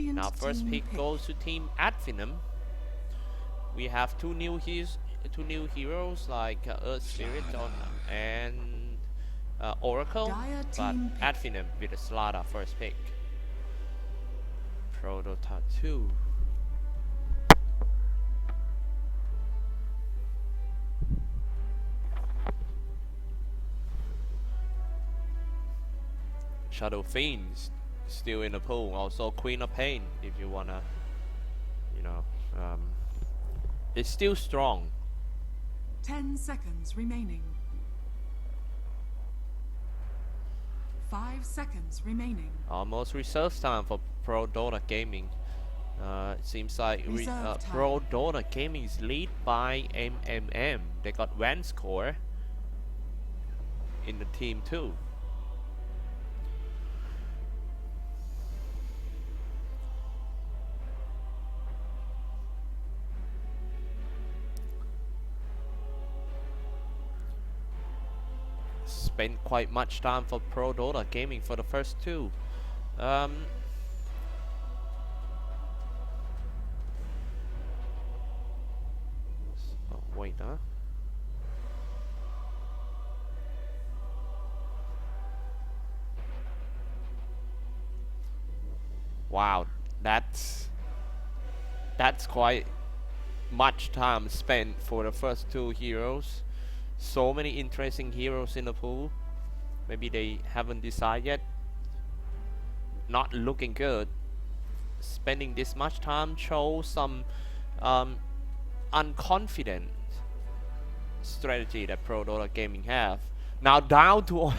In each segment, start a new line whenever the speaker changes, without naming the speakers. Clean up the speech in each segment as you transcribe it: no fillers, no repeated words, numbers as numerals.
Now first pick goes to team Finem. We have two new heroes like Earth Spirit and Oracle, but Finem with a Slada first pick. ProDota 2. Shadow Fiends still in the pool. Also Queen of Pain if you wanna, you know, it's still strong.
10 seconds remaining. 5 seconds remaining.
Almost reserve time for ProDota Gaming. It seems like ProDota Gaming is lead by MMM. They got one score in the team too. Spent quite much time for ProDota Gaming for the first two. Oh, wait, huh? Wow, that's quite much time spent for the first two heroes. So many interesting heroes in the pool. Maybe they haven't decided yet. Not looking good. Spending this much time shows some unconfident strategy that ProDota Gaming have. Now down to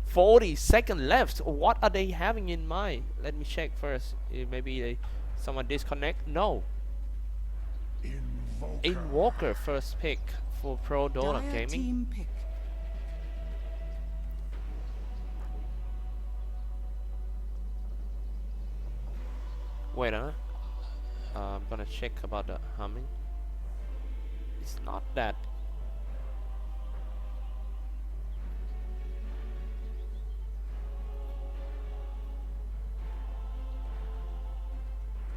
40 seconds left. What are they having in mind? Let me check first. Maybe someone disconnect. No. Invoker first pick for ProDota Gaming. Wait, I'm gonna check about the humming. It's not that.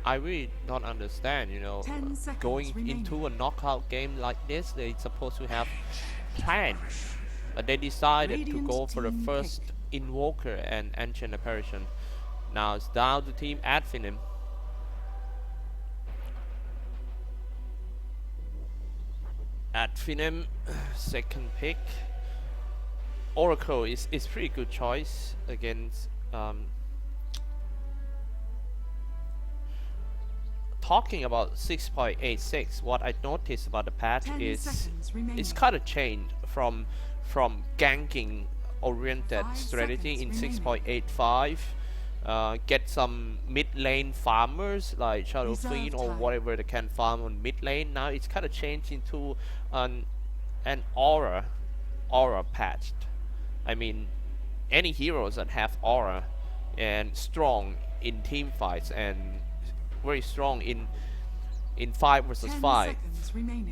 I really don't understand, you know, going into a knockout game like this, they're supposed to have plan, but they decided to go for the first Invoker and Ancient Apparition. Now it's down to team Finem. Finem, second pick. Oracle is pretty good choice against talking about 6.86, what I noticed about the patch is it's kind of changed from ganking oriented strategy in 6.85. Get some mid lane farmers like Shadow Fiend or whatever they can farm on mid lane. Now it's kind of changed into an aura patch. I mean, any heroes that have aura and strong in team fights and very strong in 5 versus 5,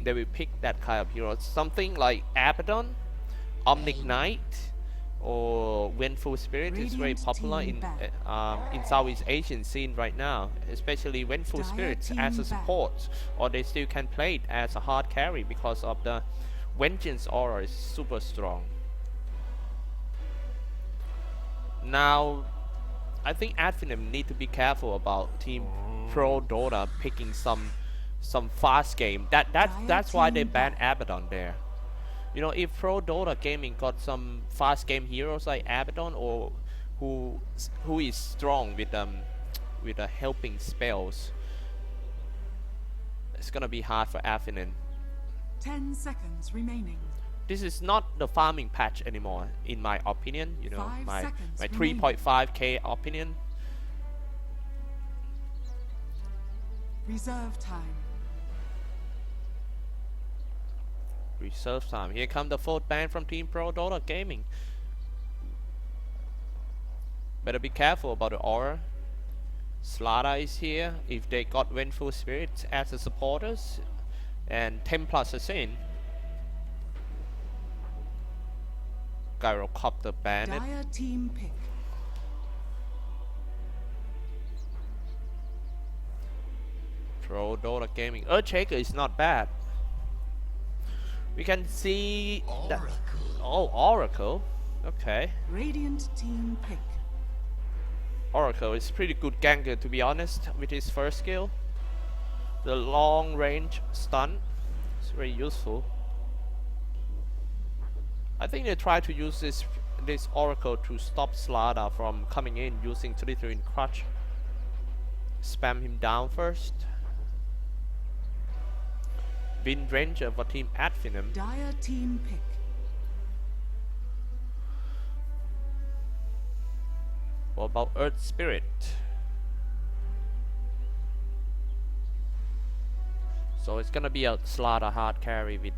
they will pick that kind of hero. Something like Abaddon, Omnic Knight, or Vengeful Spirit is very popular in Southeast Asian scene right now, especially Vengeful Spirit as a support, or they still can play it as a hard carry because of the Vengeance aura is super strong. Now I think Finem need to be careful about team ProDota picking some fast game. That's why they banned Abaddon there. You know, if ProDota Gaming got some fast game heroes like Abaddon or who is strong with the helping spells, it's gonna be hard for Finem.
10 seconds remaining.
This is not the farming patch anymore, in my opinion. You know, my 3.5k opinion.
Reserve time.
Reserve time. Here comes the fourth ban from Team ProDota Gaming. Better be careful about the aura. Slada is here. If they got Vengeful Spirits as the supporters and Templar Assassin, Gyrocopter Bandit.
Dire team pick.
ProDota Gaming. Earthshaker is not bad. We can see that. Oh, Oracle. Okay.
Radiant team pick.
Oracle is pretty good ganker, to be honest, with his first skill. The long range stun is very useful. I think they try to use this Oracle to stop Slada from coming in using 33 in Crutch. Spam him down first. Wind Ranger for team Finem.
Dire team pick.
What about Earth Spirit? So it's gonna be a Slada hard carry with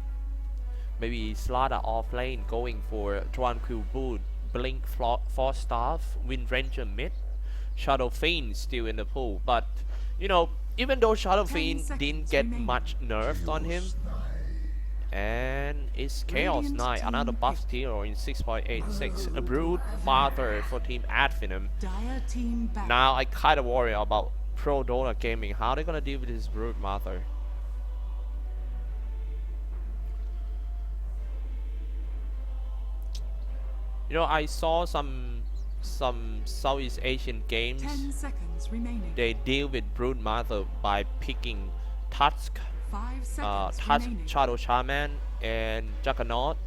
maybe Slada off lane going for Tranquil Boot, Blink Force Staff, Wind Ranger mid, Shadow Fiend still in the pool. But you know, even though Shadow Fiend didn't get much nerfed on him, and it's Chaos Knight, another buff hero in 6.86, a Brood Mother for team Finem. Now I kinda worry about ProDota Gaming, how they gonna deal with this Brood Mother. You know, I saw some Southeast Asian games.
10 seconds remaining.
They deal with Brood Mother by picking Tusk,
5 seconds
Tusk,
remaining.
Shadow Shaman, and Juggernaut.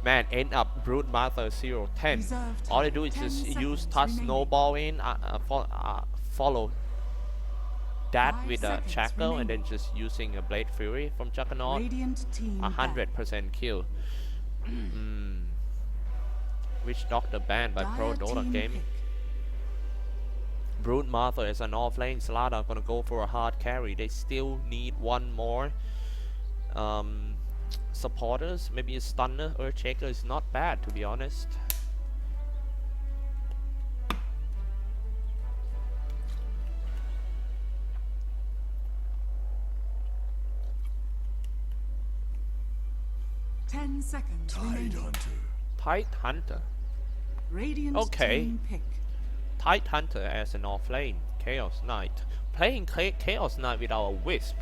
Man, end up Brood Mother 0-10.
Reserve
All they
time,
do is
10
just use
seconds
Tusk
remaining.
snowball in, follow that
5
with a
seconds
Shackle, and then
remaining.
just using a Blade Fury from Juggernaut.
Radiant team back.
100% kill. Witch Doctor banned by
Dire
ProDota
team
Gaming.
pick.
Brood Mother is an off-lane. Slada gonna go for a hard carry. They still need one more supporters. Maybe a Stunner. Earthshaker is not bad, to be honest.
Ten seconds remaining.
Tide Hunter.
Radiant
Okay.
team pick.
Tide Hunter as an off-lane. Chaos Knight. Playing Chaos Knight with our Wisp.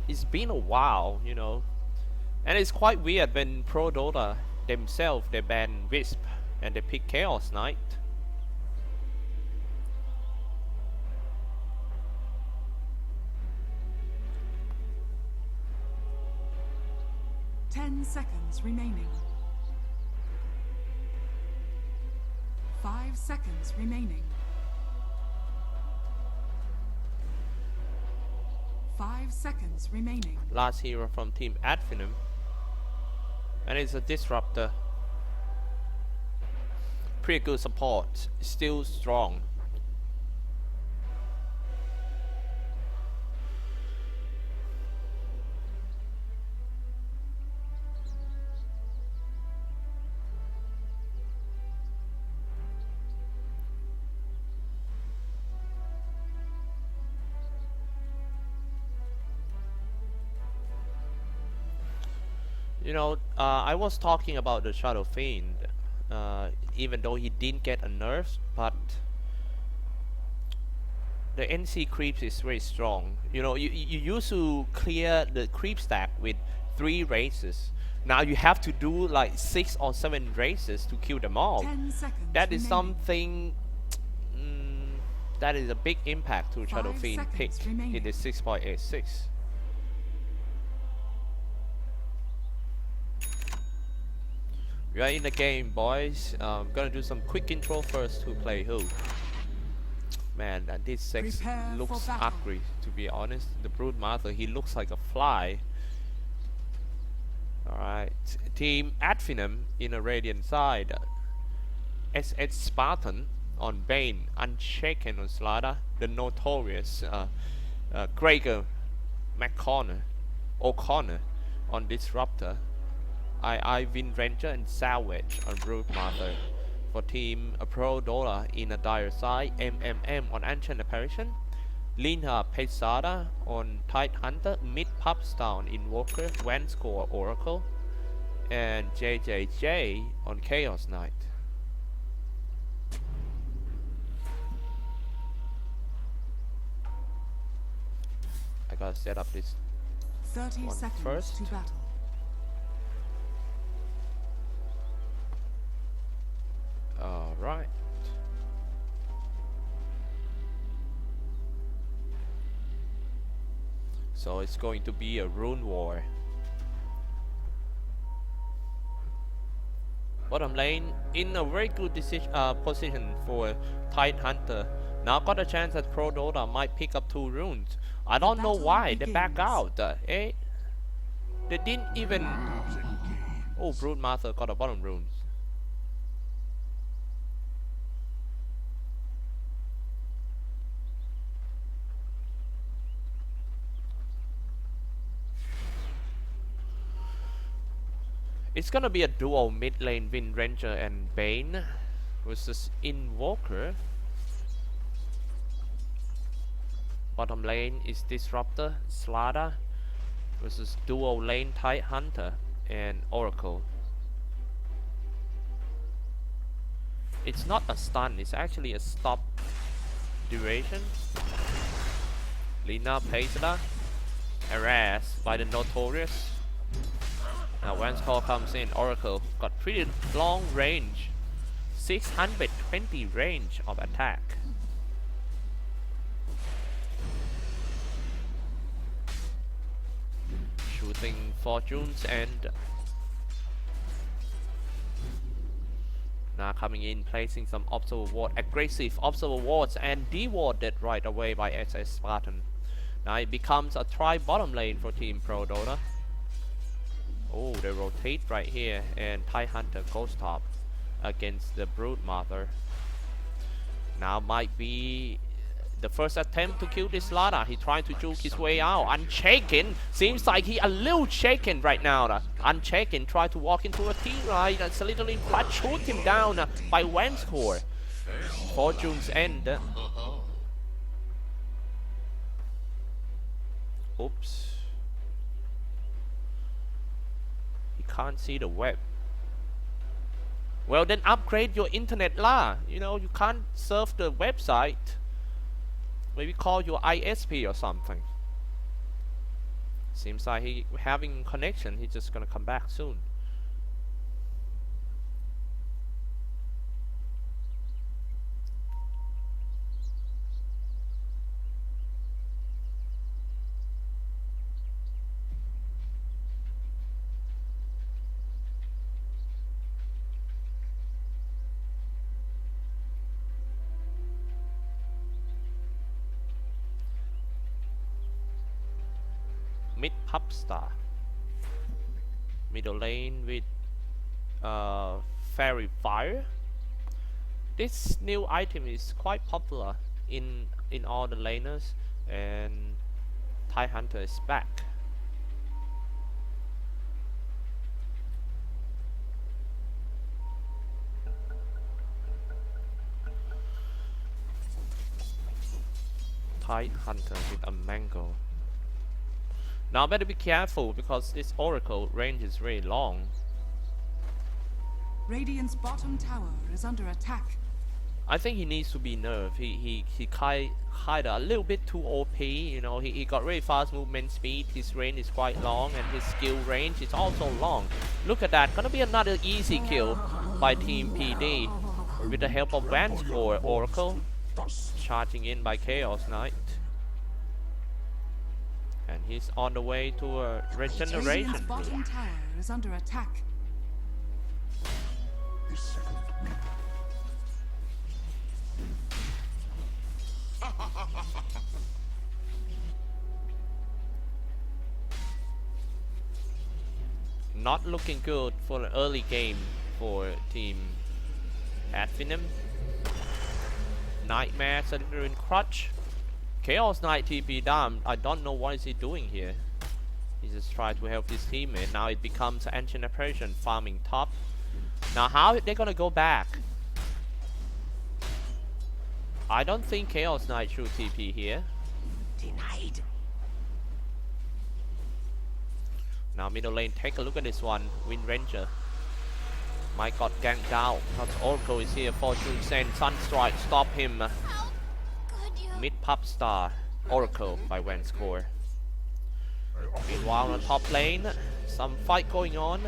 It's been a while, you know. And it's quite weird when ProDota themselves, they ban Wisp and they pick Chaos Knight.
Ten seconds remaining. 5 seconds remaining. 5 seconds remaining.
Last hero from team Finem. And it's a disruptor. Pretty good support. Still strong. You know, I was talking about the Shadow Fiend, even though he didn't get a nerf, but the NC creeps is very strong. You know, you used to clear the creep stack with 3 races. Now you have to do like 6 or 7 races to kill them all.
10 seconds
That is
remaining.
something that is a big impact to Shadow
5
Fiend pick
seconds
in
remaining.
the 6.86. We are in the game, boys. I'm gonna do some quick intro first. Who play who? Man, this sex
Prepare for
looks
battle.
ugly, to be honest. The Brood Mother, he looks like a fly. Alright, team Finem in a Radiant side. SS Spartan on Bane, Unshaken on Slada, the notorious Gregor O'Connor on Disruptor. I Wind Ranger and Savage on Brood Mother. For team ProDota in a Dire side, on Ancient Apparition, Linha Pesada on Tide Hunter, Mid Pupstown Invoker, Vanscore Oracle, and JJJ on Chaos Knight. gotta set up this
30
one
seconds
first.
to battle.
Alright. So it's going to be a rune war. Bottom lane in a very good position for Tide Hunter. Now got a chance that ProDota might pick up 2 runes. I don't know why they back out. They didn't even. Oh, Broodmaster got a bottom runes. It's gonna be a duo mid lane Wind Ranger and Bane versus Invoker. Bottom lane is Disruptor, Slada versus duo lane Tide Hunter and Oracle. It's not a stun, it's actually a stop duration. Lina Pesada, harassed by the Notorious. Now once call comes in, Oracle got pretty long range, 620 range of attack. Shooting Fortune's End. Now coming in, placing some observer ward, aggressive observer wards, and dewarded right away by SS Spartan. Now it becomes a try bottom lane for Team ProDota. Oh, they rotate right here, and Tide Hunter goes top against the Broodmother. Now might be the first attempt to kill this Lada. He trying to juke his way out. Unshaken. Seems like he a little shaken right now. Unshaken try to walk into a T-Ride. That's a little in clutch. Shoot him down by Wanscore. Fortune's End. Oops. Can't see the web. Well, then upgrade your internet lah. You know, you can't surf the website. Maybe call your ISP or something. Seems like he having connection. He's just gonna come back soon. Mid Pop Star. Middle lane with Fairy Fire. This new item is quite popular in all the laners, and Tide Hunter is back. Tide Hunter with a mango. Now better be careful because this Oracle range is very long.
Radiant's bottom tower is under attack.
I think he needs to be nerfed. He kind a little bit too OP. You know, he got very fast movement speed. His range is quite long, and his skill range is also long. Look at that. Gonna be another easy kill by Team PD with the help of Vanscore. Oracle charging in by Chaos Knight. And he's on the way to a regeneration.
Radiant's bottom tower is under attack.
Not looking good for an early game for team at Finem. Nightmare in Crutch. Chaos Knight TP down. I don't know what is he doing here. He just tried to help his teammate. Now it becomes Ancient Apparition farming top. Now how are they gonna go back? I don't think Chaos Knight should TP here.
Denied.
Now middle lane, take a look at this one. Wind Ranger. My god, ganked out. Because Oracle is here. Fortune send Sunstrike, stop him. Mid Pop Star. Oracle by Vanscore. Meanwhile on top lane, some fight going on.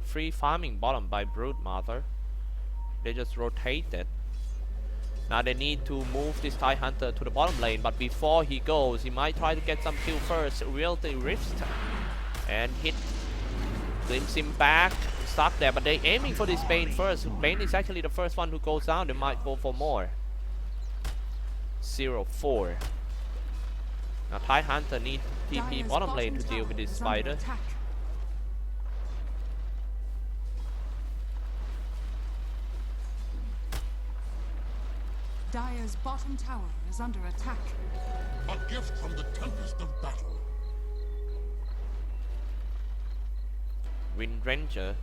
Free farming bottom by Broodmother. They just rotated. Now they need to move this TIE Hunter to the bottom lane, but before he goes, he might try to get some kill first. Realty Rift and hit. Glimpse him back, stuck there, but they're aiming for this Bane first. Bane is actually the first one who goes down. They might go for more. 0-4. Now TIE Hunter needs TP bottom lane to deal with this spider.
Dire's bottom tower is under attack.
A gift from the tempest of battle.
Wind Ranger.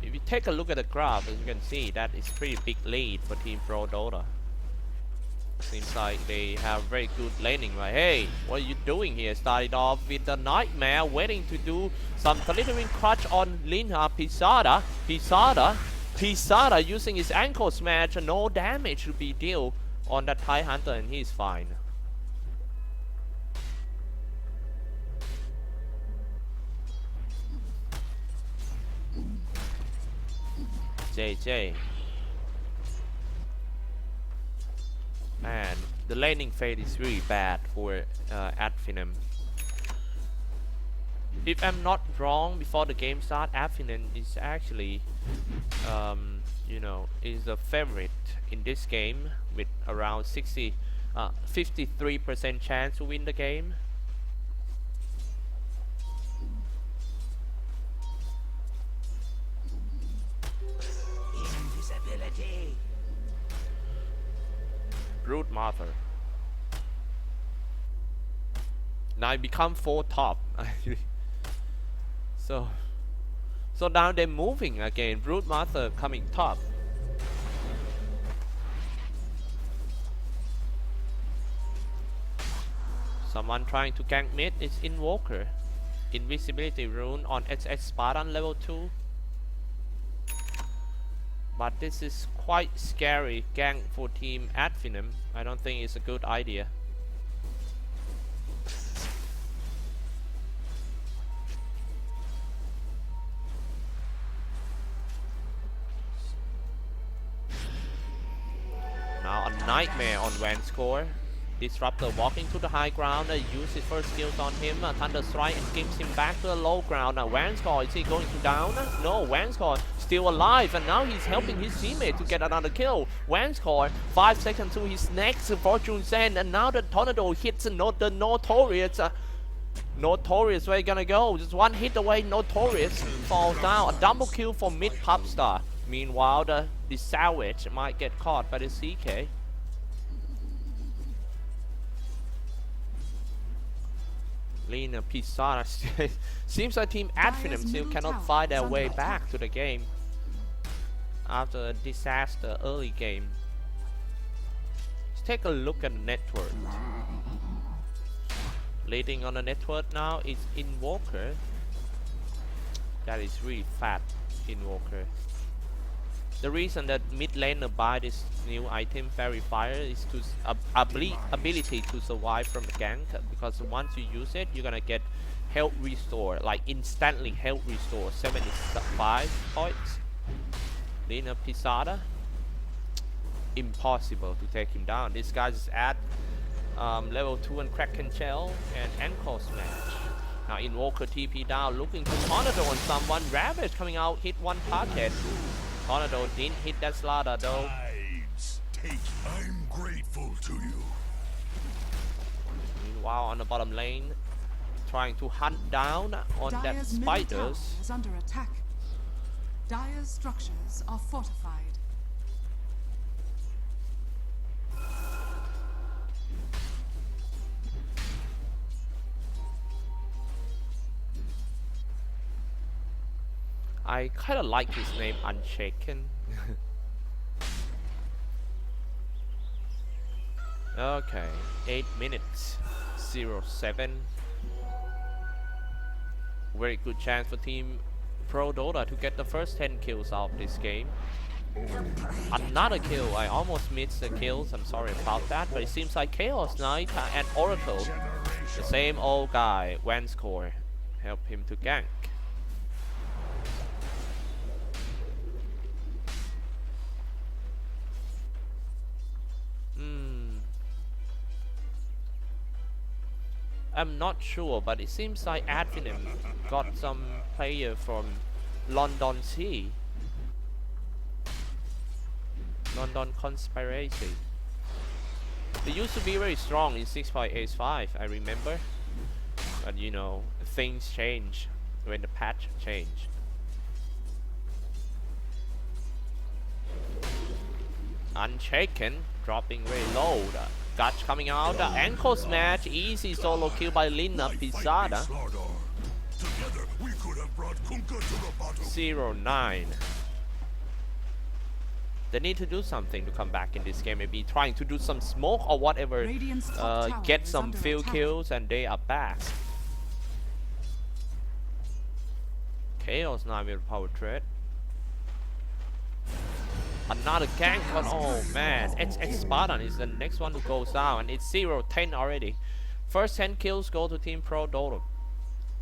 If you take a look at the graph, as you can see, that is pretty big lead for Team ProDota. Seems like they have very good laning, right? Hey, what are you doing here? Started off with the Nightmare, waiting to do some glittering clutch on Linha Pisada. Pisada using his ankle smash, no damage to be dealt on that TIE Hunter, and he's fine. JJ. Man, the laning fate is really bad for Finem. If I'm not wrong, before the game start, Finem is actually, you know, is the favorite in this game with around 53% chance to win the game.
Invisibility.
Broodmother. Now I become 4 top. So now they're moving again. Broodmother coming top. Someone trying to gank mid is Invoker. Invisibility rune on SS Spartan level 2. But this is quite scary gank for Team Finem. I don't think it's a good idea. Now a Nightmare on Vanscore. Disruptor walking to the high ground, use his first skills on him, Thunder Strike and gives him back to the low ground. Vanscore, is he going to down? No, Vanscore still alive, and now he's helping his teammate to get another kill. Vanscore, 5 seconds to his next Fortune Send, and now the Tornado hits the Notorious. Notorious, where you gonna go? Just one hit away, Notorious falls down. A double kill for mid Popstar. Meanwhile, the Savage might get caught by the CK. Lina Pisana. Seems like Team Finem still cannot find their way back to the game after a disaster early game. Let's take a look at the network. Leading on the network now is Invoker. That is really fat, Invoker. The reason that mid laner buy this new item, Fairy Fire, is to ability to survive from the gank, because once you use it, you're gonna get health restore, like instantly health restore, 75 points. Lina Pisada, impossible to take him down. This guy's at level 2 and Kraken Shell and Ankle Smash. Now Invoker TP down, looking to Tornado on someone. Ravage coming out, hit one target. Tornado didn't hit that Slaughter though.
I'm grateful to you.
Meanwhile on the bottom lane, trying to hunt down on that spiders.
Is under attack. Dire's structures are fortified.
I kind of like his name, Unshaken. Okay, 8 minutes, 0-7. Very good chance for Team ProDota to get the first 10 kills out of this game. Another kill. I almost missed the kills. I'm sorry about that. But it seems like Chaos Knight and Oracle, the same old guy, Vanscore, help him to gank. I'm not sure, but it seems like Finem got some player from London Sea. London Conspiracy. They used to be very strong in 6.85, I remember. But you know, things change when the patch changed. Unshaken, dropping very low. Gutch coming out, the ankle smash, easy solo kill by Lina Pizzada. 0-9. They need to do something to come back in this game. Maybe trying to do some smoke or whatever. Get some field kills and they are back. Chaos Knight with power trade. Another gank on, oh man, XX Spartan is the next one who goes down, and it's 0-10 already. First 10 kills go to Team ProDota.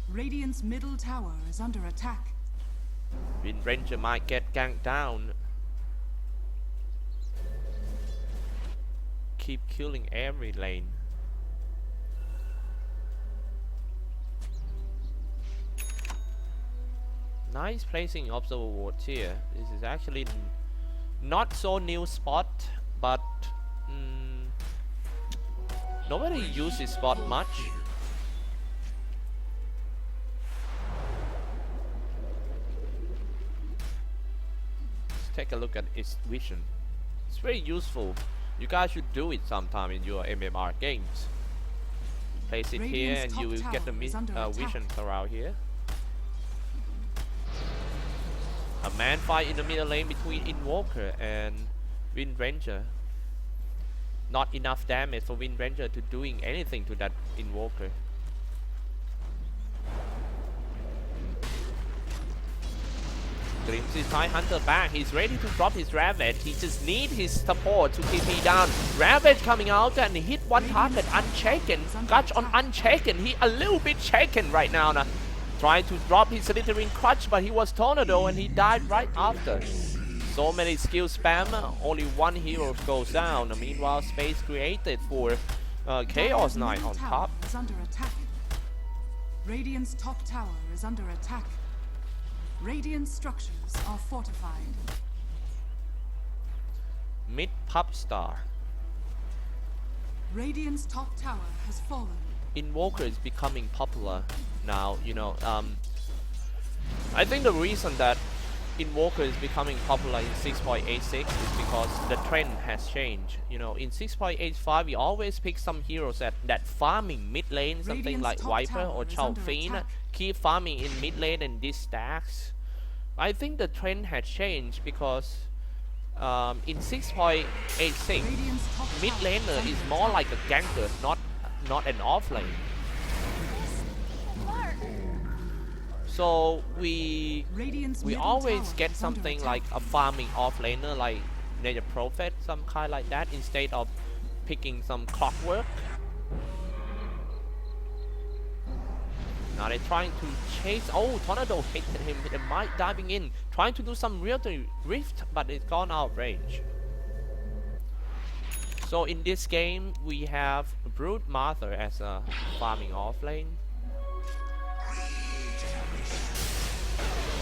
Radiant's middle tower is under attack.
Wind Ranger might get ganked down. Keep killing every lane. Nice placing observer wards here. This is actually not so new spot, but nobody uses this spot much. Let's take a look at its vision. It's very useful. You guys should do it sometime in your MMR games. Place it here and you will get the vision around here. A man fight in the middle lane between Invoker and Wind Ranger. Not enough damage for Wind Ranger to doing anything to that Invoker. Glimpse his High Hunter back. He's ready to drop his Ravage. He just needs his support to TP down. Ravage coming out and hit one target unshaken. Gutch on unshaken. He a little bit shaken right now. Trying to drop his Slithering Crutch, but he was Tornado and he died right after. So many skill spam, only one hero goes down. Meanwhile, space created for Chaos Knight on top.
Under attack. Radiant's top tower is under attack. Radiant structures are fortified.
Mid Pop Star.
Radiant's top tower has fallen.
Invoker is becoming popular now, you know. I think the reason that Invoker is becoming popular in 6.86 is because the trend has changed. You know, in 6.85 we always pick some heroes that farming mid lane, something like Viper or Chao Fiend, keep farming in mid lane and this stacks. I think the trend has changed because in 6.86 mid laner is more like a ganker, not an off lane. So we always get something like a farming off laner like Nature Prophet, some kind like that, instead of picking some Clockwork. Now they're trying to chase. Oh, Tornado hit him with a might diving in, trying to do some real rift, but it's gone out of range. So in this game we have Brood Mother as a farming off lane.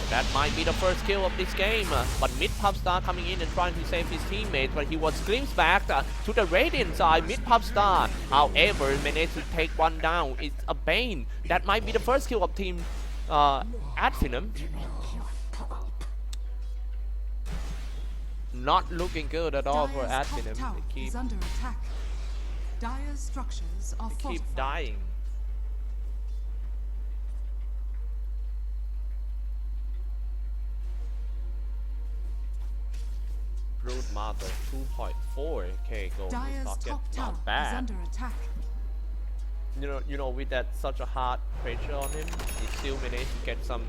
That might be the first kill of this game, but Mid Pop Star coming in and trying to save his teammate, but he was glimpsed back to the Radiant side. Mid Pop Star, however, managed to take one down. It's a Bane. That might be the first kill of Team Finem. Not looking good at all for Finem. They keep
under attack. Dire structures are
keep dying. Brood Mother 2.4k gold is not bad.
Under attack.
You know, with that such a hard pressure on him, he still managed to get some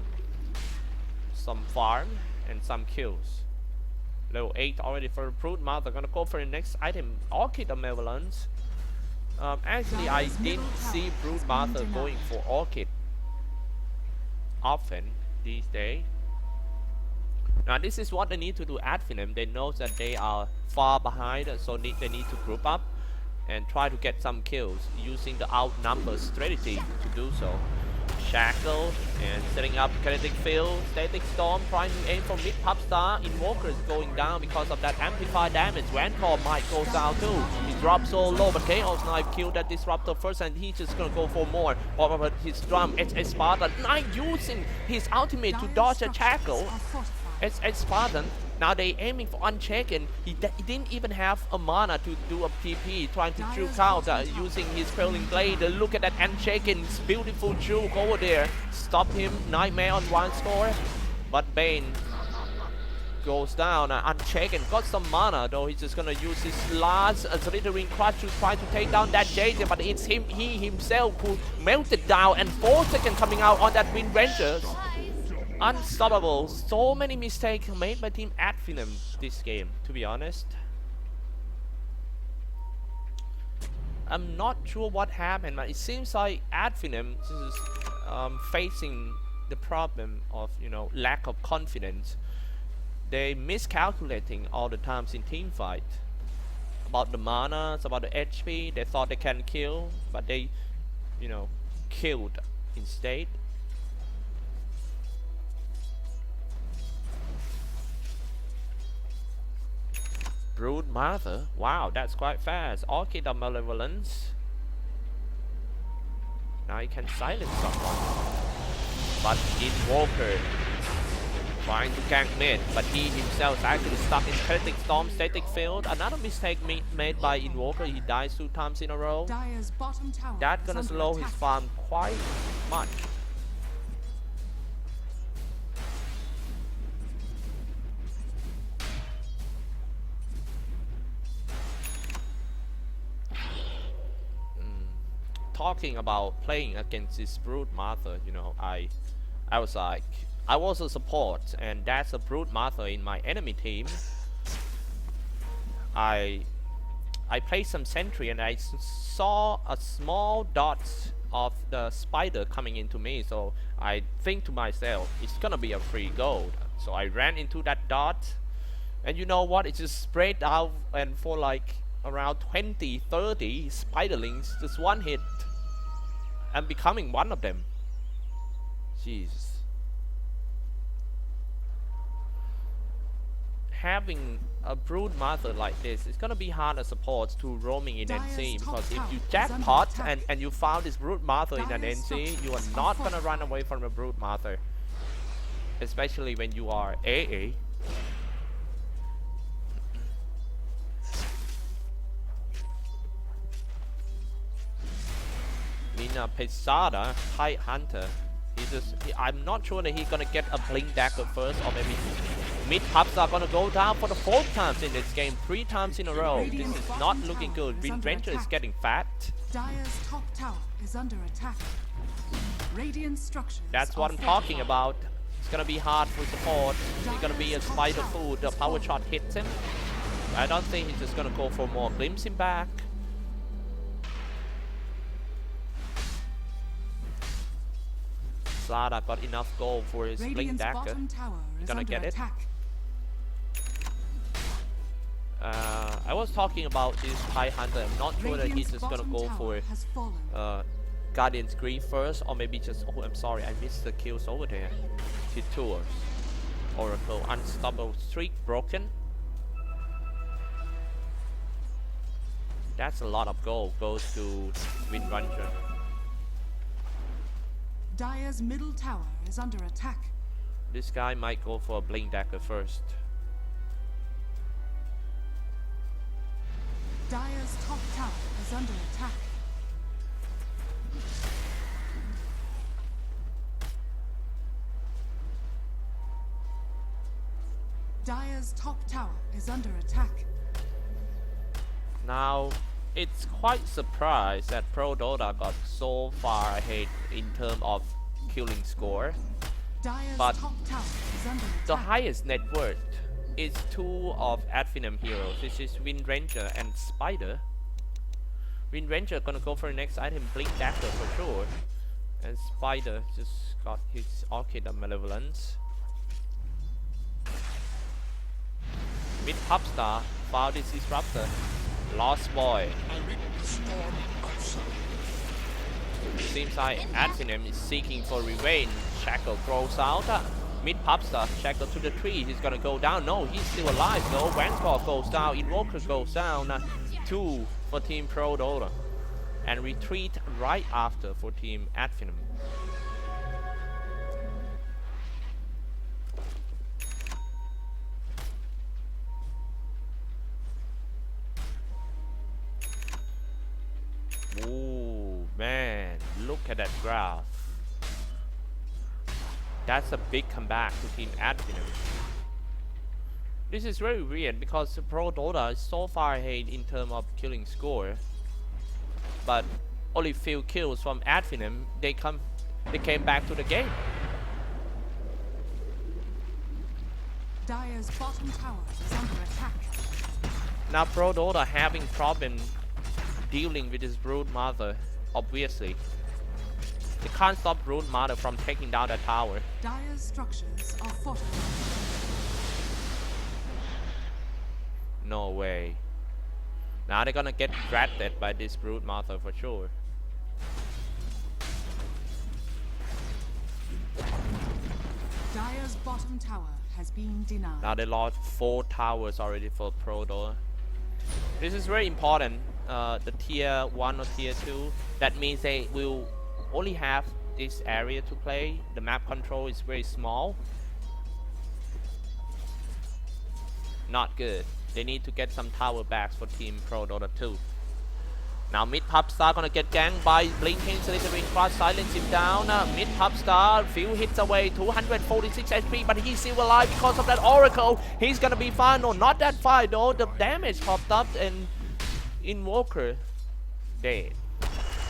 some farm and some kills. Level 8 already for Broodmother. Gonna go for the next item, Orchid of Malevolence. Actually, I didn't see Broodmother going for Orchid often these days. Now this is what they need to do at Finem. They know that they are far behind, so they need to group up and try to get some kills using the outnumber strategy to do so. Shackle and setting up kinetic field, static storm, trying to aim for mid Popstar. Invoker is going down because of that amplified damage. Rancor might go down too. He dropped so low, but Chaos Knife killed that disruptor first, and he's just gonna go for more. But his drum, SS Spartan, not using his ultimate to dodge a shackle. SS Spartan. Now they aiming for Unshaken. He didn't even have a mana to do a PP, trying to juke out using his Quelling Blade. Look at that Unshaken, beautiful juke over there. Stop him, Nightmare on one score. But Bane goes down. Unshaken got some mana, though he's just gonna use his last Slithering Crush to try to take down that Jason. But it's he himself who melted down, and 4 seconds coming out on that Wind Rangers. Unstoppable. So many mistakes made by team at Finem this game, to be honest. I'm not sure what happened, but it seems like at Finem is facing the problem of, you know, lack of confidence. They miscalculating all the times in team fight. About the mana, about the HP, they thought they can kill, but they, you know, killed instead. Broodmother, wow, that's quite fast. Orchid of Malevolence. Now you can silence someone. But Invoker trying to gank mid, but he himself is actually stuck in Kinetic Storm, Static Field. Another mistake made by Invoker. He dies 2 times in a row. That's gonna slow his farm quite much. Talking about playing against this Broodmother, you know, I was like, I was a support, and that's a Broodmother in my enemy team. I played some sentry, and I saw a small dot of the spider coming into me, so I think to myself, it's gonna be a free gold. So I ran into that dot, and you know what, it just spread out, and for like around 20-30 spiderlings, just one hit, and becoming one of them. Jesus. Having a Broodmother like this, it's gonna be hard as support to roaming in NC, because if you jackpot and you found this Broodmother in an NC, you are not gonna run away from a Broodmother, especially when you are AA. Mina Pesada, Kite Hunter. I'm not sure that he's gonna get a Blink Dagger first, or maybe mid pups are gonna go down for the 4th time in this game, 3 times in a row. This is not looking good. Wind Ranger is getting fat.
Dire's top tower is under attack. Radiant structures.
That's what I'm talking about. It's gonna be hard for support. It's gonna be a spider food. The power shot hits him. I don't think he's just gonna go for more. Glimpse him back. Sada got enough gold for his Blink Dagger. He's gonna get it. I was talking about this Kite Hunter. I'm not sure that he's just gonna go for Guardian's Grief first, or maybe just, oh, I'm sorry, I missed the kills over there. T2 Oracle, Unstoppable Streak broken. That's a lot of gold goes to Wind Ranger.
Dire's middle tower is under attack.
This guy might go for a Blink Dagger first.
Dire's top tower is under attack. Dire's top tower is under attack.
Now, it's quite surprised that ProDota got so far ahead in terms of killing score.
Dire's
But
top tower is under
the
attack.
highest net worth is two of Finem heroes. This is Wind Ranger and Spider. Wind Ranger gonna go for the next item, Blink Dagger for sure. And Spider just got his Orchid of Malevolence. Mid Popstar found his Disruptor. Lost Boy.
I read the storm outside.
Seems like Finem is seeking for revenge. Shackle throws out. Mid Popstar, Shackle to the tree. He's gonna go down. No, he's still alive. No, Vanguard goes down. Invoker goes down. 2 for Team ProDota. And retreat right after for Team Finem. Ooh, man, look at that graph. That's a big comeback to Team Finem. This is very weird because ProDota is so far ahead in terms of killing score, but only few kills from Finem. They came back to the game.
Dire's bottom tower is under attack.
Now ProDota having problem dealing with his Brood Mother, obviously. They can't stop Brood Mother from taking down that tower.
Dire's structures are fortified.
No way. Now they're gonna get drafted by this Brood Mother for sure.
Dire's bottom tower has been denied.
Now they lost 4 towers already for ProDota. This is very important. The tier 1 or tier 2. That means they will only have this area to play. The map control is very small. Not good. They need to get some tower backs for Team ProDota 2. Now Mid Popstar gonna get ganked by Blinking Slithering Cross, silence him down. Mid Popstar, few hits away, 246 HP, but he's still alive because of that Oracle. He's gonna be fine. No, not that fine though. The damage popped up and Invoker dead.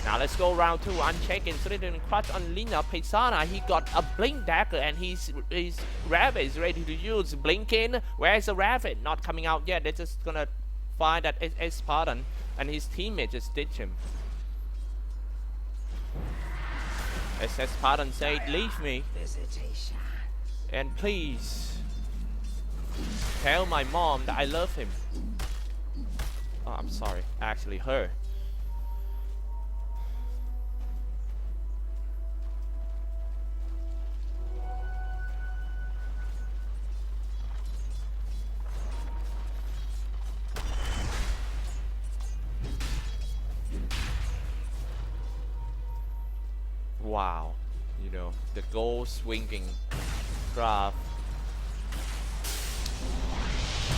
Now let's go round 2, unchecked. Slithering Cross on Lina Pesana. He got a Blink Dagger and his Rabbit is ready to use. Blinking, where's the Rabbit? Not coming out yet. They're just gonna find that SS Spartan. And his teammate just ditched him. SS Spartan said, leave me. And please tell my mom that I love him. Oh, I'm sorry. Actually, her. Wow, you know, the goal swinging graph.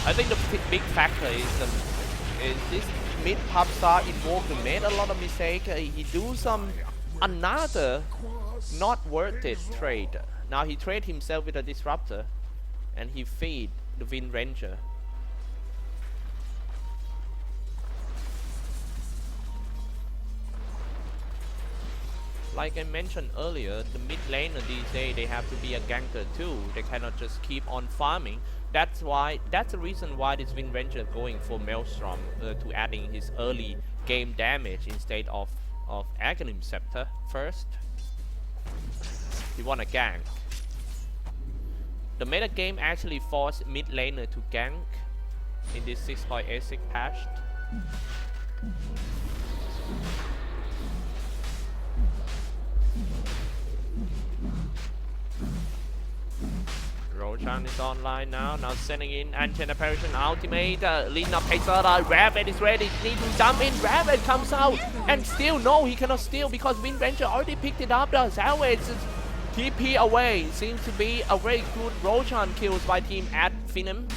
I think the big factor is this Mid Popstar Invoker made a lot of mistake. He do some another not worth it trade. Now he trade himself with a Disruptor and he feed the Wind Ranger. Like I mentioned earlier, the mid laner these days, they have to be a ganker too. They cannot just keep on farming. That's the reason why this Wind Ranger going for Maelstrom to adding his early game damage instead of Aghanim Scepter first. He want a gank. The meta game actually forced mid laner to gank in this 6.86 patch. Roshan is online now sending in Ancient Apparition Ultimate. Lina Pesada, Rabbit is ready, need to jump in. Rabbit comes out and still no, he cannot steal because Wind Ranger already picked it up. The Salvage is TP away. Seems to be a very good Roshan kills by Team Finem.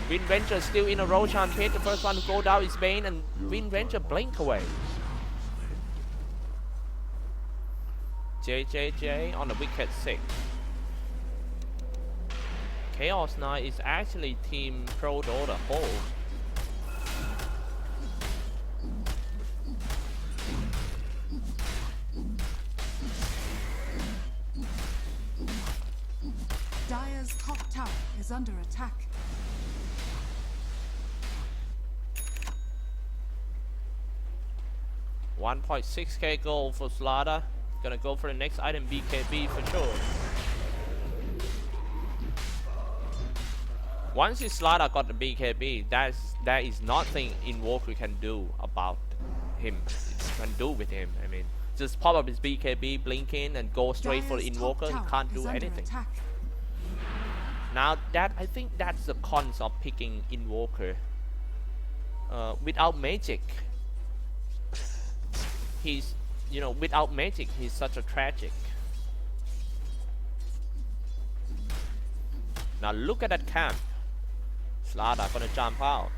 Wind Ranger still in a Roshan pit. The first one to go down is Bane and Wind Ranger blink away. JJJ on the wicket 6. Chaos Knight is actually Team ProDota whole.
Dire's top tower is under attack.
$1.6k gold for Slaughter. Gonna go for the next item, BKB for sure. Once his Slaughter got the BKB, that is nothing Invoker can do about him. Can do with him. I mean, just pop up his BKB, blink in, and go straight for the Invoker. He can't do anything. Now that I think that's the cons of picking Invoker. Without magic, he's, you know, without magic, he's such a tragic. Now look at that camp. Slaughter gonna jump out.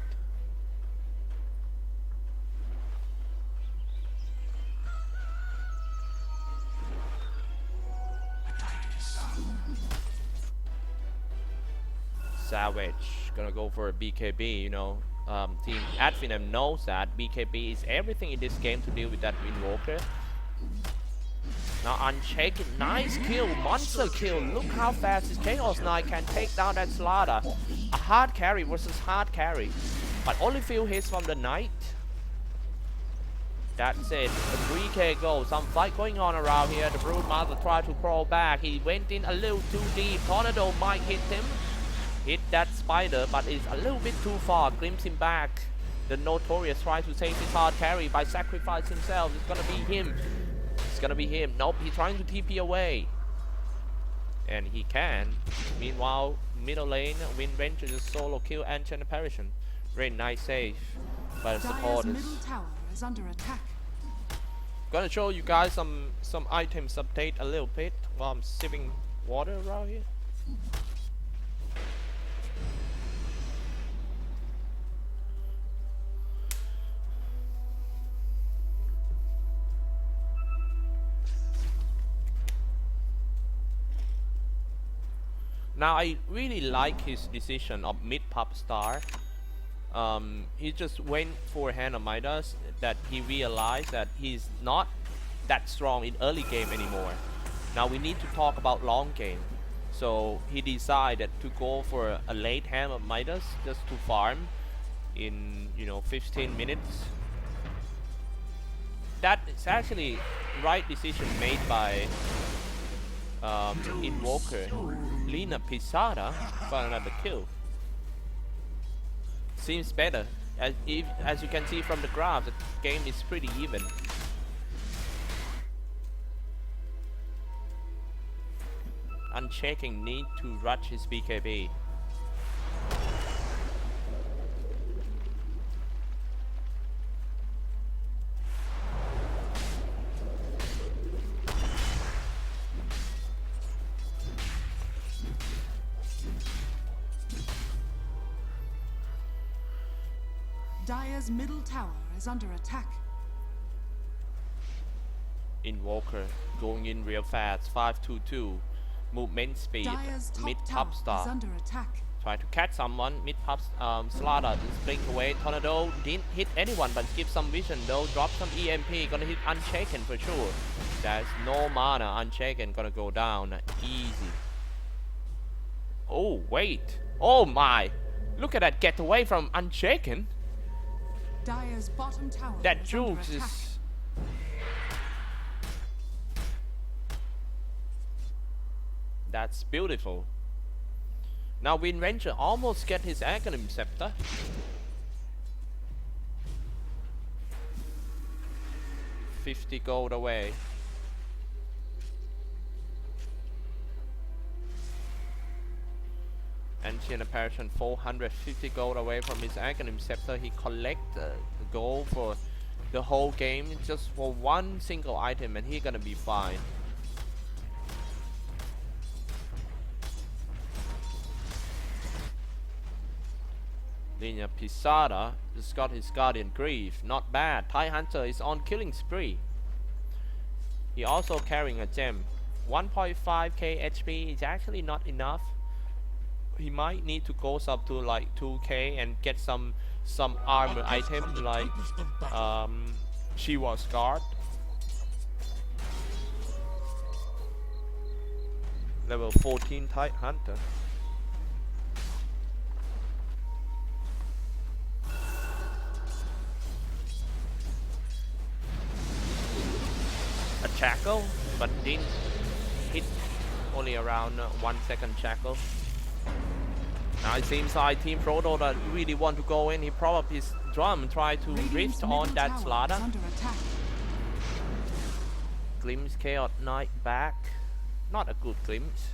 Savage gonna go for a BKB, you know. Team at Finem knows that BKB is everything in this game to deal with that Invoker. Now Unshaken, nice kill, monster kill. Look how fast this Chaos Knight can take down that Slaughter. A hard carry versus hard carry, but only few hits from the Knight. That's it, a 3k goal. Some fight going on around here. The Broodmaster tried to crawl back. He went in a little too deep. Tornado might hit him. Hit that spider, but it's a little bit too far. Glimpse him back. The Notorious tries to save his hard carry by sacrificing himself. It's gonna be him. It's gonna be him. Nope, he's trying to TP away. And he can. Meanwhile, middle lane, Winventure just solo kill Ancient Apparition. Very nice save by the supporters.
Middle tower is under attack.
Gonna show you guys some items update a little bit while I'm sipping water around here. Now I really like his decision of mid pop star. He just went for hand of Midas that he realized that he's not that strong in early game anymore. Now we need to talk about long game. So he decided to go for a late hand of Midas just to farm in, you know, 15 minutes. That is actually right decision made by Invoker. Lina Pisada for another kill. Seems better. As you can see from the graph, the game is pretty even. Unshaken need to rush his BKB.
Dire's middle tower is under attack.
Invoker going in real fast. 522. Movement speed.
Dire's
Mid
top
top
tower is
star.
under attack.
Try to catch someone. Mid pop Slaughter just blink away. Tornado didn't hit anyone but give some vision though. Drop some EMP. Gonna hit Unshaken for sure. There's no mana. Unshaken gonna go down. Easy. Oh wait. Oh my. Look at that get away from Unshaken.
Dire's bottom tower
That
is under
juke
attack.
is... That's beautiful. Now Winventure almost get his Aghanim Scepter. $50 gold away. Ancient Apparition 450 gold away from his Aghanim Scepter. He collect the gold for the whole game just for one single item and he gonna be fine. Lina Pisada just got his Guardian Grief. Not bad. Thai Hunter is on killing spree. He also carrying a gem. 1.5k HP is actually not enough. He might need to go up to like 2k and get some armor item like Shiva's Guard. Level 14 Tight Hunter. A Shackle, but didn't hit, only around 1 second Shackle. Now it seems like Team ProDota really want to go in. He probably his drum try to rift on that Slaughter. Glimpse Chaos Knight back. Not a good glimpse.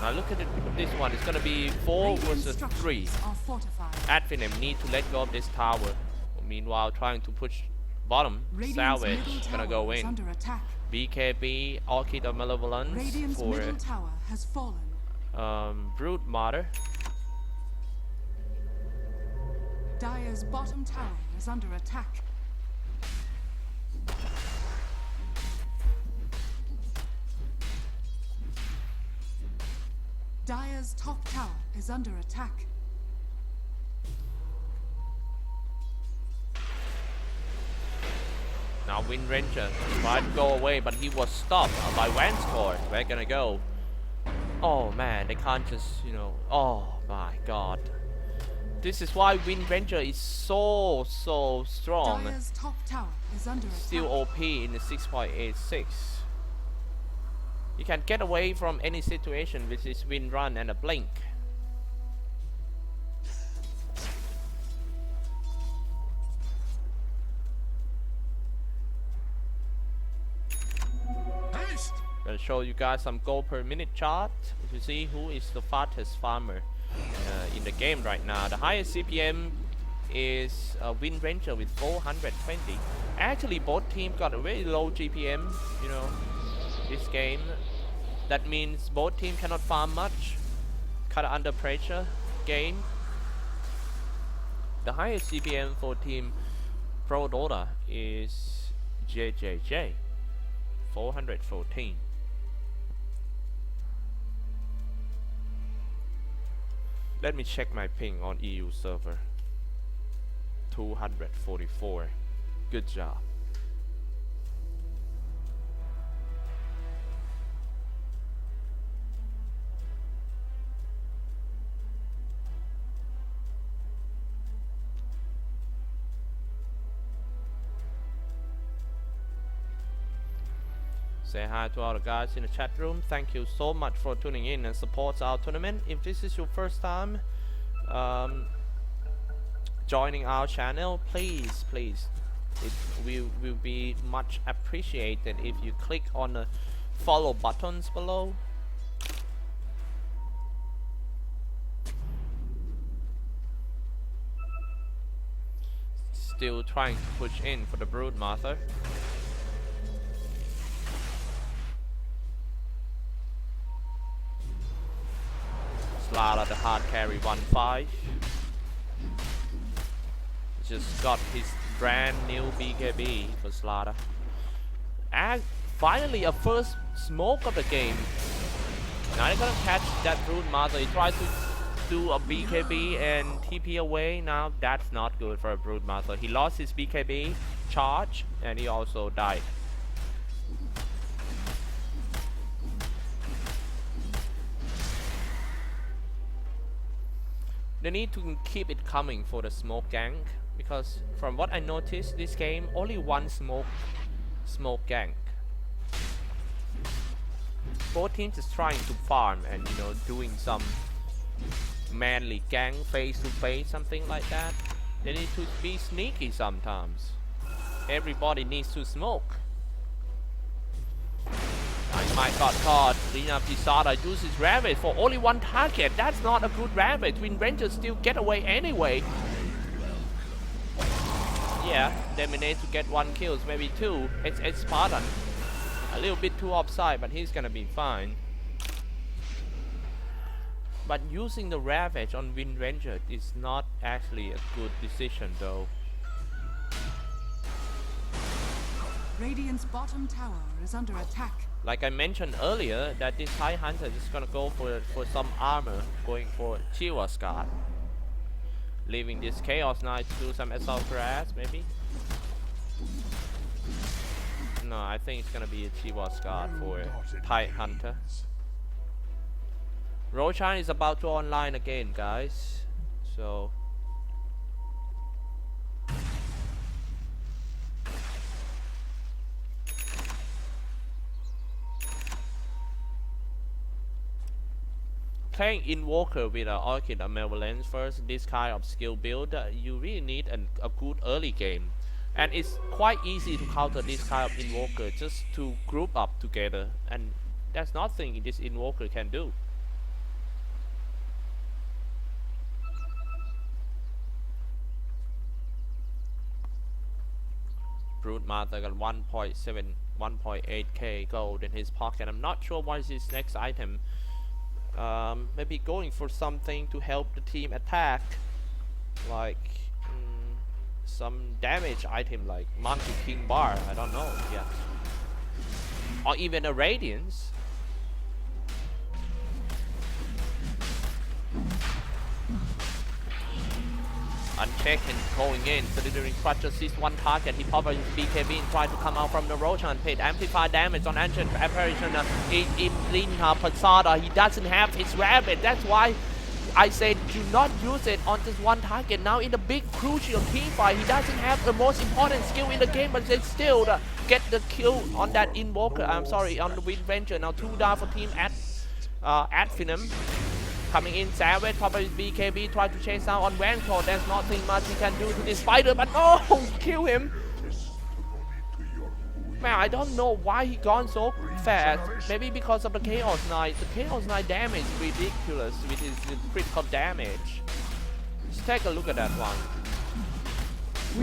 Now look at it, this one. It's gonna be 4 versus 3. At Finem need to let go of this tower. Meanwhile, trying to push bottom. Salvage gonna go in. BKB, Orchid of Malevolence for Brood Martyr.
Dire's bottom tower is under attack. Dire's top tower is under attack.
Now Wind Ranger tried to go away, but he was stopped by Vance Core. Where gonna go? Oh man, they can't just, you know. Oh my god. This is why Wind Ranger is so strong.
Dire's top tower is under
Still OP in the 6.86. You can get away from any situation with this Wind Run and a Blink. Gonna show you guys some gold per minute chart to see who is the fastest farmer in the game right now. The highest CPM is Wind Ranger with 420. Actually, both teams got a very low GPM, you know, this game. That means both teams cannot farm much. Kinda under pressure game. The highest CPM for Team ProDota is JJJ, 414. Let me check my ping on EU server. 244. Good job. Say hi to all the guys in the chat room. Thank you so much for tuning in and support our tournament. If this is your first time joining our channel, please it will be much appreciated if you click on the follow buttons below. Still trying to push in for the Broodmaster. Slaughter the hard carry 1-5. Just got his brand new BKB for Slaughter. And finally a first smoke of the game. Now they're gonna catch that Broodmaster. He tried to do a BKB and TP away. Now that's not good for a Broodmaster. He lost his BKB charge and he also died. They need to keep it coming for the smoke gank, because from what I noticed this game, only one smoke gank. Both teams is trying to farm and, you know, doing some manly gank face to face, something like that. They need to be sneaky sometimes. Everybody needs to smoke. I got caught. Lina Pisada uses Ravage for only one target. That's not a good Ravage. Wind Ranger still get away anyway. Yeah, they managed to get 1 kill, maybe 2. It's Spartan. A little bit too offside, but he's gonna be fine. But using the Ravage on Wind Ranger is not actually a good decision though.
Radiant's bottom tower is under attack.
Like I mentioned earlier, that this Tight Hunter is gonna go for some armor, going for Chiwa's Guard. Leaving this Chaos Knight to do some assault harass, maybe. No, I think it's gonna be a T-Wars guard for Tight Hunter. Roshan is about to online again, guys. So playing Invoker with an Orchid or Malevolence first, this kind of skill build, you really need a good early game. And it's quite easy to counter this kind of Invoker just to group up together. And there's nothing this Invoker can do. Broodmaster got 1.8k gold in his pocket. I'm not sure what is his next item. Maybe going for something to help the team attack, like some damage item like Monkey King Bar, I don't know, yeah, or even a Radiance. Unchecked and going in, considering Crutch assists one target. He probably BKB and try to come out from the Roshan pit. Amplify damage on Ancient Apparition in Pasada. He doesn't have his rabbit. That's why I said do not use it on just one target. Now in the big crucial team fight, he doesn't have the most important skill in the game, but they still get the kill on that Invoker. I'm sorry, on the Wind Venture. Now 2 down for team at Finem. Coming in, Savage, probably BKB, try to chase out on Rancor. There's nothing much he can do to this fighter, but no, kill him. Man, I don't know why he gone so fast. Maybe because of the Chaos Knight. The Chaos Knight damage is ridiculous with his critical damage. Let's take a look at that one.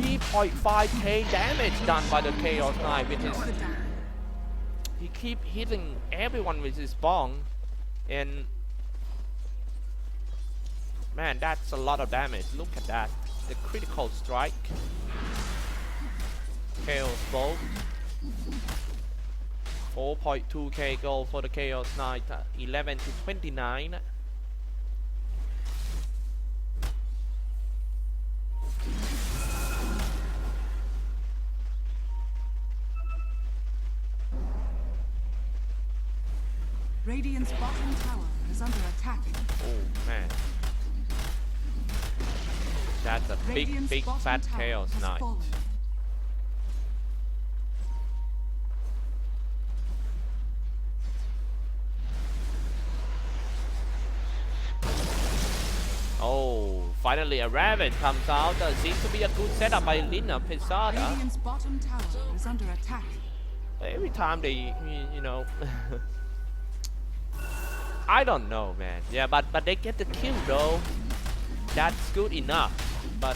3.5k damage done by the Chaos Knight with his... He keep hitting everyone with his bong. And... man, that's a lot of damage. Look at that. The critical strike. Chaos Bolt. 4.2k gold for the Chaos Knight. 11 to 29.
Radiant's bottom tower is under attack.
Oh man. That's a
Radiant's
big fat Chaos Knight.
fallen.
Oh, finally a Raven comes out. Seems to be a good setup by Lina Pesada.
Radiant's bottom tower is under attack.
Every time they, you know, I don't know, man. Yeah, but they get the kill though. That's good enough. But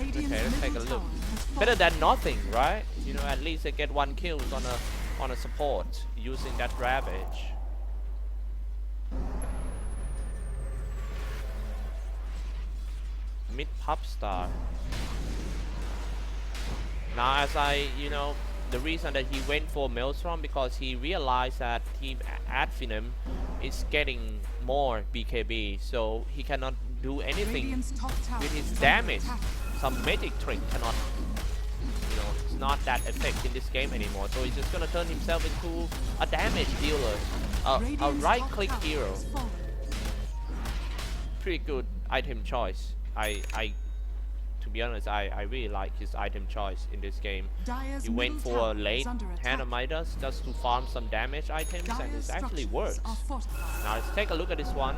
okay, let's take a look. Better than nothing, right? You know, at least they get 1 kill on a support using that Ravage. Mid Pop Star. Now, as you know, the reason that he went for Maelstrom because he realized that team Finem is getting more BKB, so he cannot do anything with his damage. Some magic trick cannot, you know, it's not that effective in this game anymore. So he's just gonna turn himself into a damage dealer, a right-click hero. Pretty good item choice. To be honest, I really like his item choice in this game. He went for late Hand of Midas just to farm some damage items, and it actually works. Now let's take a look at this one.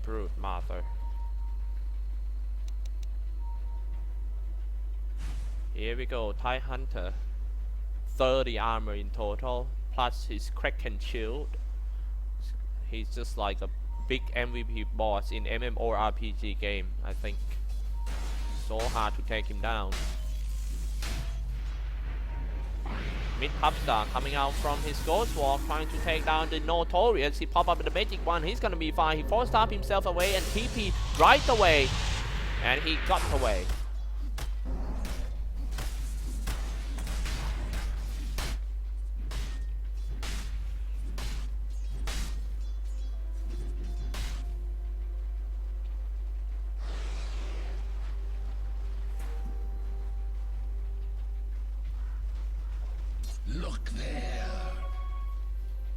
Broodmaster. Here we go, Tight Hunter. 30 armor in total, plus his Kraken shield. He's just like a big MVP boss in MMORPG game, I think. So hard to take him down. Mid Popstar coming out from his Ghost Walk, trying to take down the Notorious. He pop up with the Magic one, he's gonna be fine. He forced up himself away and TP right away. And he got away.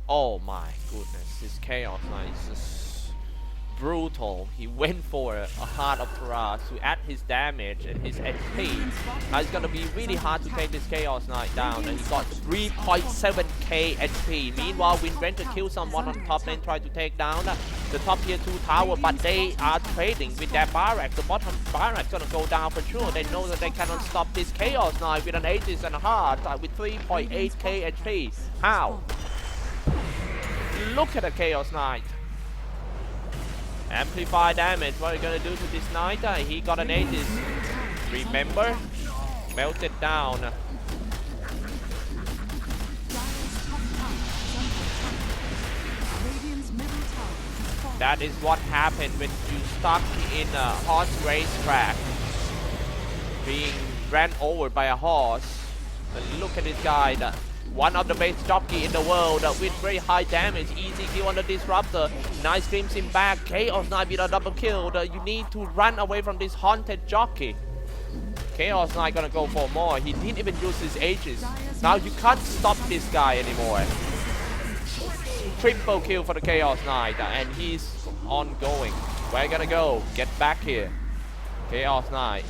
Oh my goodness, this Chaos Knight is just brutal. He went for a Heart of Terra to add his damage and his HP. Now it's gonna be really hard to take this Chaos Knight down, and he got 3.7k HP. Meanwhile, Wind Ranger killed someone on top lane, tried to take down the top tier 2 tower, but they are trading with their barracks. The bottom barracks gonna go down for sure. They know that they cannot stop this Chaos Knight with an Aegis and a Heart with 3.8k HP. How? Look at the Chaos Knight. Amplify damage. What are you gonna do to this knight? He got an Aegis. Remember? Melted down. That is what happened when you stuck in a horse racetrack, being ran over by a horse. And look at this guy. One of the best jockey in the world with very high damage, easy kill on the disruptor. Nice glimpse in back. Chaos Knight with a double kill. You need to run away from this haunted jockey. Chaos Knight gonna go for more. He didn't even use his Aegis. Now you can't stop this guy anymore. Triple kill for the Chaos Knight, and he's ongoing. Where you gonna go? Get back here. Chaos Knight.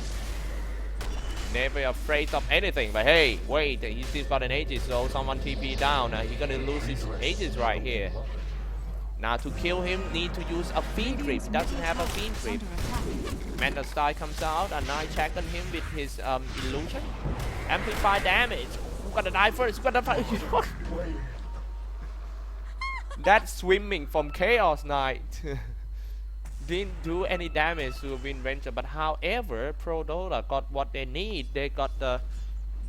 Never afraid of anything, but hey, wait, he still got an Aegis, so someone TP down. He's gonna lose his Aegis right here. Now to kill him, need to use a Fiend Trip. Doesn't have a Fiend Trip. Manta Style comes out, and I check on him with his illusion. Amplify damage. Who's gonna die first? Who's gonna die? That swimming from Chaos Knight didn't do any damage to Wind Ranger, but however, ProDota got what they need. They got the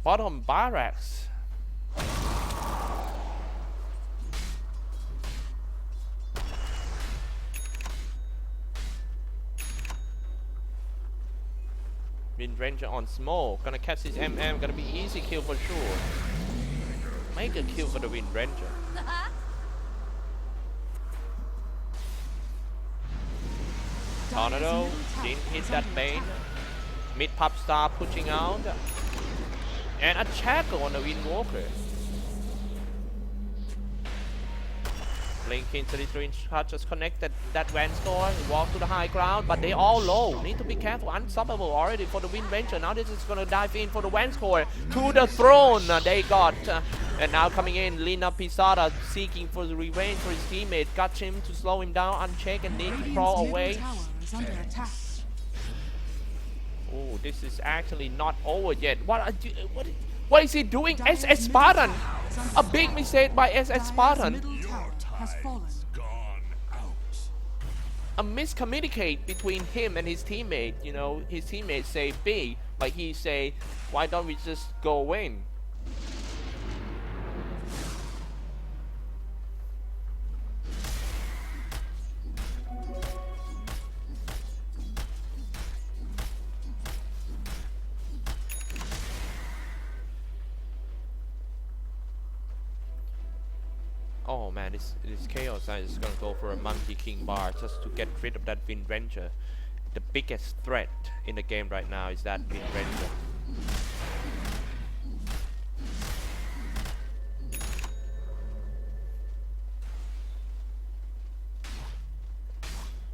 bottom barracks. Wind Ranger on smoke, gonna catch his MM, gonna be easy kill for sure. Make a kill for the Wind Ranger. Tornado didn't hit that bane. Mid pop star pushing out. And a Shackle on the Windwalker. Blinking 33-inch cut just connected that Van Score. Walk to the high ground, but they all low. Need to be careful. Unstoppable already for the Wind Ranger. Now this is gonna dive in for the Van Score. To the throne they got. And now coming in, Lina Pisada seeking for the revenge for his teammate. Got him to slow him down, unchecked, and need to crawl away. Oh, this is actually not over yet. What is he doing? SS Spartan! A big mistake by SS Spartan. A miscommunicate between him and his teammate. You know, his teammate say B, but he say, why don't we just go in? Oh man, this Chaos Knight is gonna go for a Monkey King bar just to get rid of that Wind Ranger. The biggest threat in the game right now is that Wind Ranger.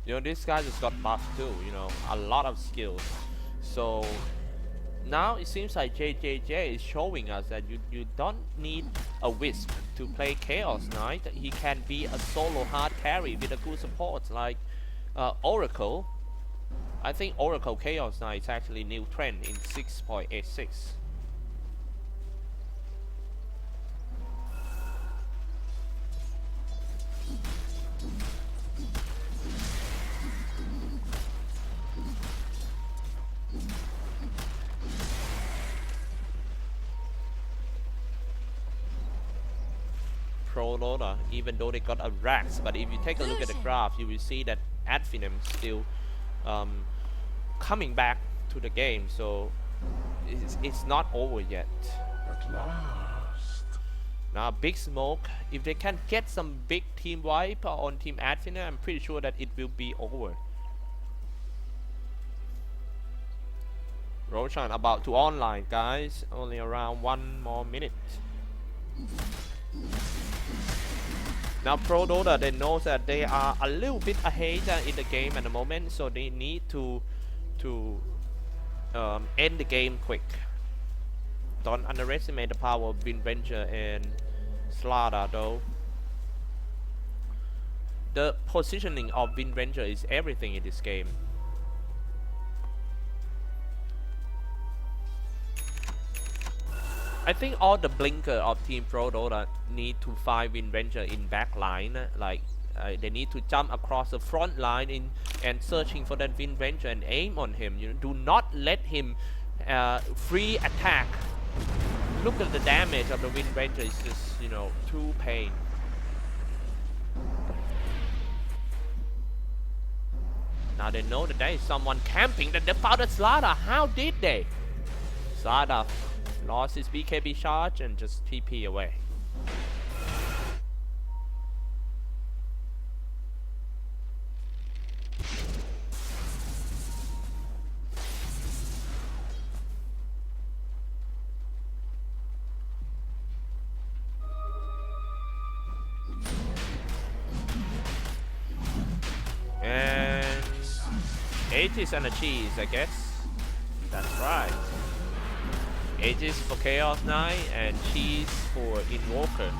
You know, this guy just got buffed too, you know, a lot of skills. So now it seems like JJJ is showing us that you don't need a Wisp to play Chaos Knight. He can be a solo hard carry with a good support like Oracle. I think Oracle Chaos Knight is actually new trend in 6.86. ProDota, even though they got a Rax, but if you take a look at the graph, you will see that Finem still coming back to the game, so it's not over yet.
At last.
Now Big Smoke, if they can get some big team wipe on Team Finem, I'm pretty sure that it will be over. Roshan about to online, guys. Only around 1 more minute. Now ProDota, they know that they are a little bit ahead in the game at the moment, so they need to end the game quick. Don't underestimate the power of Winventure and Slaughter though. The positioning of Winventure is everything in this game. I think all the blinker of Team ProDota need to find Winventure in back line. Like they need to jump across the front line and searching for that Winventure and aim on him. You know, do not let him free attack. Look at the damage of the Winventure. It's just, you know, too pain. Now they know that there is someone camping that they found a Slaughter. How did they? Slaughter lost his BKB charge and just TP away. And 80s and a cheese, I guess. That's right. 80s for Chaos Knight and cheese for Invoker.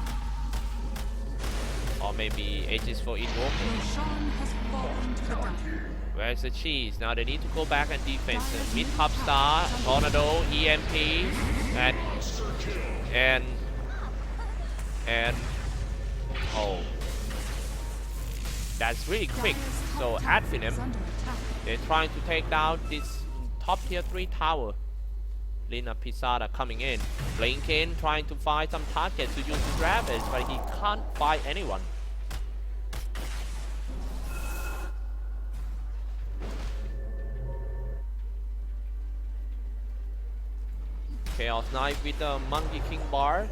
Or maybe 80s for Invoker. Where's the cheese? Now they need to go back and defense. Mid Pop Star, Tornado, EMP, and oh, that's really quick. So at Finem, they're trying to take down this top tier 3 tower. Lina Pisada coming in. Blinken trying to find some targets to use his Ravage, but he can't find anyone. Chaos Knight with the Monkey King bar.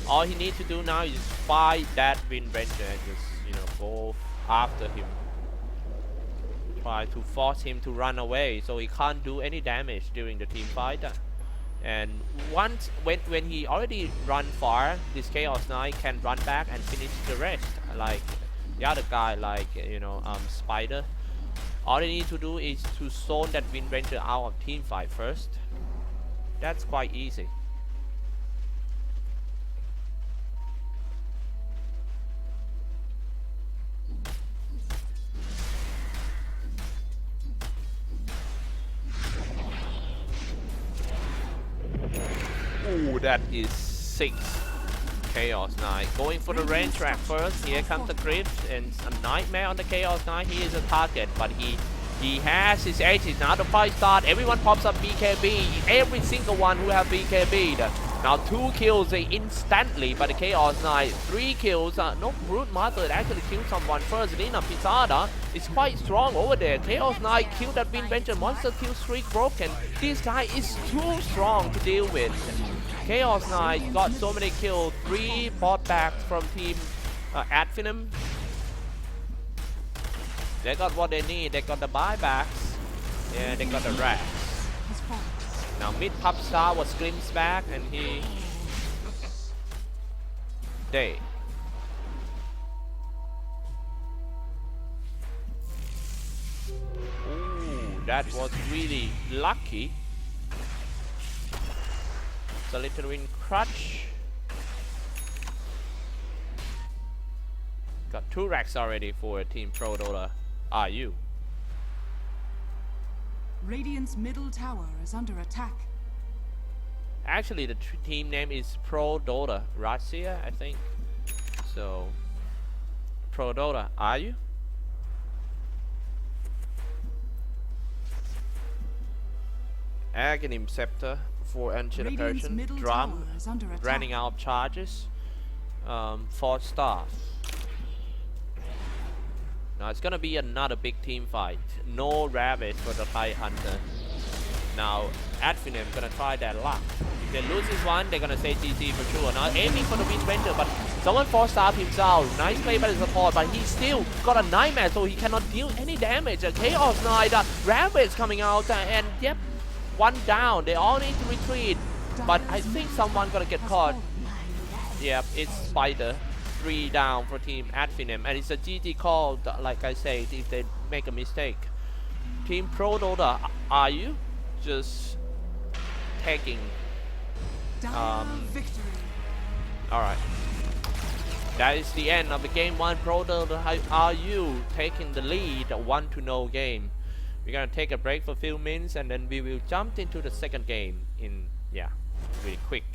All he needs to do now is fight that Winventure and just, you know, go after him. Try to force him to run away so he can't do any damage during the team fight. And once when he already run far, this Chaos Knight can run back and finish the rest, like the other guy, like, you know, Spider. All they need to do is to zone that Winventure out of team fight first. That's quite easy. Ooh, that is 6. Chaos Knight going for the range track first. Here comes the crit and a nightmare on the Chaos Knight. He is a target, but he has his ages. Now the fight start. Everyone pops up BKB. Every single one who have BKB'd. Now 2 kills instantly by the Chaos Knight. 3 kills. No, Brute Master actually killed someone first. Lina Pisada is quite strong over there. Chaos Knight killed that Winventure. Monster kill streak broken. This guy is too strong to deal with. Chaos Knight got so many kills. 3 bot backs from team Finem. They got what they need. They got the buybacks. Yeah, they got the racks. Now mid Pop Star was glimpsed back and he dead. Ooh, that was really lucky. Slytherin Crutch. Got 2 racks already for Team ProDota. Are you?
Radiant's middle tower is under attack.
Actually, the team name is ProDota Russia, I think. So, ProDota, are you? Aghanim Scepter for Ancient Persian. Drum, running out of charges. 4 stars. Now it's gonna be another big team fight. No Ravage for the Fight Hunter. Now Finem gonna try their luck. If they lose this one, they're gonna say GG for sure. Now aiming for the Winventure, but someone 4-star himself. Nice play by the support, but he still got a nightmare, so he cannot deal any damage. Chaos Knight, Ravage coming out, and yep, 1 down. They all need to retreat, but I think someone gonna get caught. Yep, it's Spider. 3 down for team at Finem, and it's a GT call. Like I said, if they make a mistake. Team ProDota, are you just taking?
Victory.
All right. That is the end of the game 1. ProDota, how are you taking the lead? 1-0 game. We're gonna take a break for a few minutes, and then we will jump into the second game in really quick.